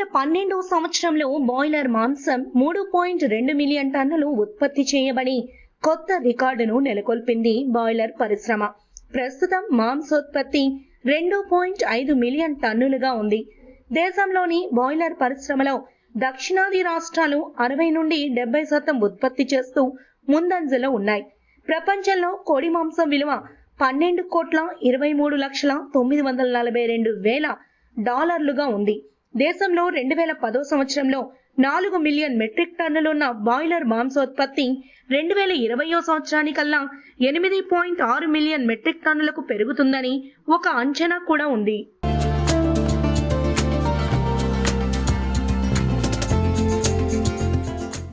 2012 సంవత్సరంలో బాయిలర్ మాంసం 3.2 మిలియన్ టన్నులు ఉత్పత్తి చేయబడి కొత్త రికార్డును నెలకొల్పింది బాయిలర్ పరిశ్రమ. ప్రస్తుతం మాంసోత్పత్తి 2.5 మిలియన్ టన్నులుగా ఉంది. దేశంలోని బాయిలర్ పరిశ్రమలో దక్షిణాది రాష్ట్రాలు 60 నుండి 70% ఉత్పత్తి చేస్తూ ముందంజలో ఉన్నాయి. ప్రపంచంలో కోడి మాంసం విలువ $12,23,942,000 ఉంది. దేశంలో 2010 సంవత్సరంలో 4 మిలియన్ మెట్రిక్ టన్నులున్న బాయిలర్ మాంసోత్పత్తి 2020 సంవత్సరానికల్లా 8.6 మిలియన్ మెట్రిక్ టన్నులకు పెరుగుతుందని ఒక అంచనా కూడా ఉంది.